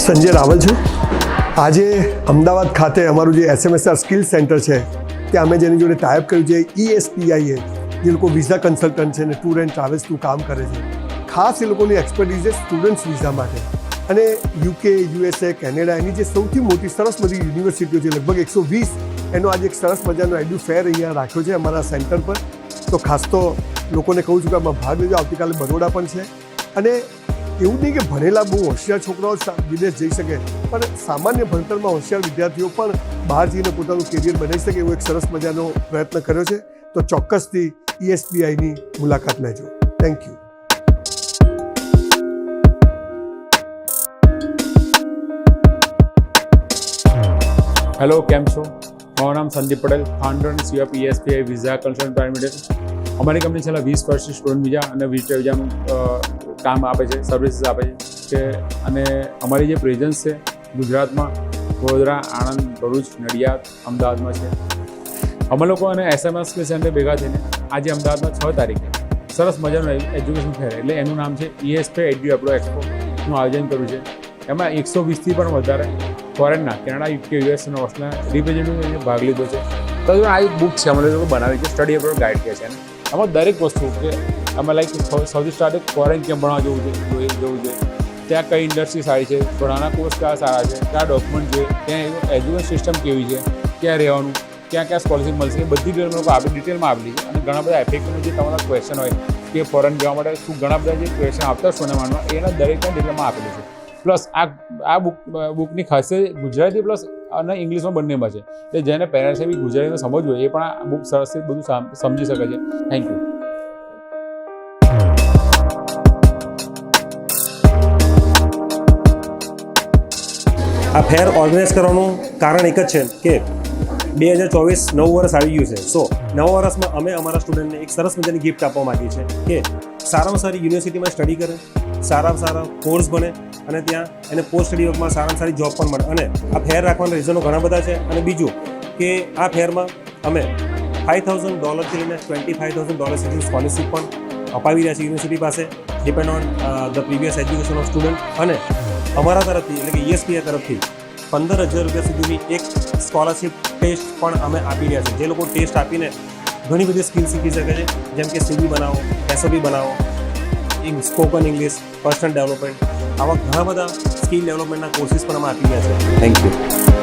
સંજય રાવલ છું। આજે અમદાવાદ ખાતે અમારું જે SMSR સ્કિલ સેન્ટર છે ત્યાં અમે જેની જોડે ટાઈપ કર્યું છે ESPIA, જે લોકો વિઝા કન્સલ્ટન્ટ છે અને ટૂર એન્ડ ટ્રાવેલ્સનું કામ કરે છે। ખાસ એ લોકોની એક્સપર્ટીઝ છે સ્ટુડન્ટ્સ વિઝા માટે। અને UK, USA, કેનેડા એની જે સૌથી મોટી સરસ બધી યુનિવર્સિટીઓ છે, લગભગ 120, એનો આજે એક સરસ મજાનો એડ્યુ ફેર અહીંયા રાખ્યો છે અમારા સેન્ટર પર। તો ખાસ તો લોકોને કહું છું કે આમાં ભાગ લેજો। આવતીકાલે બરોડા પણ છે। અને એવું નહીં કે ભણેલા બહુ હોશિયાર છોકરાઓ વિદેશ જઈ શકે, પણ સામાન્ય ભણતરમાં હોશિયાર વિદ્યાર્થીઓ પણ બહાર જઈને પોતાનું કેરિયર બનાવી શકે એવો એક સરસ મજાનો પ્રયત્ન કર્યો છે। તો ચોક્કસથી ESPIની મુલાકાત લેજો। Thank you. હેલો, કેમ છો? મારું નામ સંદીપ પટેલ, ફાઉન્ડર અને CEO of ESPI visa consultant private limited. અમારી કંપની છેલ્લા 20 વર્ષથી સ્ટુડન્ટ વિઝા અને વિઝિટર વિઝાનું કામ આપે છે, સર્વિસીસ આપે છે અને અમારી જે પ્રેઝન્સ છે ગુજરાતમાં વડોદરા, આણંદ, ભરૂચ, નડિયાદ, અમદાવાદમાં છે। અમે લોકો અને SMS સ્કિલ સેન્ટર ભેગા થઈને આજે અમદાવાદમાં 6 તારીખે સરસ મજાનું એજ્યુકેશન ફેર, એટલે એનું નામ છે ESPI એડ્યુ એપ્રો એક્સપોનું આયોજન કર્યું છે। એમાં 120થી પણ વધારે ફોરેનના કેનેડા, UK, US અને ઓસ્ટ્રેલિયા રિપ્રેઝેન્ટેટિવને ભાગ લીધો છે। તો આ એક બુક છે, અમે લોકો બનાવી છે, સ્ટડી એબ્રોડ ગાઈડ કહે છે એને। આમાં દરેક વસ્તુ કે અમે લાઈક સૌથી સ્ટાર્ટિંગ ફોરેન કેમ ભણવા જવું જોઈએ, ત્યાં કઈ ઇન્ડસ્ટ્રી સારી છે, ભણવાના કોર્સ કયા સારા છે, કયા ડોક્યુમેન્ટ જોઈએ, ત્યાં એજ્યુકેશન સિસ્ટમ કેવી છે, ક્યાં રહેવાનું, ક્યાં સ્કોલરશીપ મળશે, એ બધી ડિટેલ લોકો ડિટેલમાં આપેલી છે। અને ઘણા બધા એફએક્યુના જે તમારા ક્વેશ્ચન હોય કે ફોરેન જવા માટે શું ઘણા બધા જે ક્વેશ્ચન આવતા સોનામાનમાં એના દરેકના ડિટેલમાં આપેલું છે। પ્લસ આ બુકની ખાસિયત ગુજરાતી પ્લસ અને ઇંગ્લિશમાં બંનેમાં છે, એટલે જેને પેરેન્ટ્સે બી ગુજરાતીમાં સમજવું હોય એ પણ આ બુક સરસથી બધું સમજી શકે છે। Thank you. આ ફેર ઓર્ગેનાઇઝ કરવાનું કારણ એક જ છે કે 2024 નવું વર્ષ આવી ગયું છે। સો નવા વર્ષમાં અમે અમારા સ્ટુડન્ટને એક સરસ મજાની ગિફ્ટ આપવા માંગીએ છીએ કે સારામાં સારી યુનિવર્સિટીમાં સ્ટડી કરે, સારામાં સારા કોર્સ બને અને ત્યાં એને પોસ્ટ સ્ટડી વર્કમાં સારામાં સારી જોબ પણ મળે। અને આ ફેર રાખવાના રીઝનો ઘણા બધા છે। અને બીજું કે આ ફેરમાં અમે $5,000થી લઈને $25,000 સુધી સ્કોલરશીપ પણ અપાવી રહ્યા છીએ યુનિવર્સિટી પાસે, depend on the previous education of student. અને અમારા તરફથી એટલે કે ESPI તરફથી $15,000 સુધીની એક સ્કોલરશિપ ટેસ્ટ પણ અમે આપી રહ્યા છીએ, જે લોકો ટેસ્ટ આપીને ઘણી બધી સ્કિલ શીખી શકે છે, જેમ કે CV બનાવો, SOP બનાવો, સ્પોકન ઇંગ્લિશ, પર્સનલ ડેવલપમેન્ટ, આવા ઘણા બધા સ્કિલ ડેવલપમેન્ટના કોર્સિસ પણ અમે આપી રહ્યા છીએ। Thank you.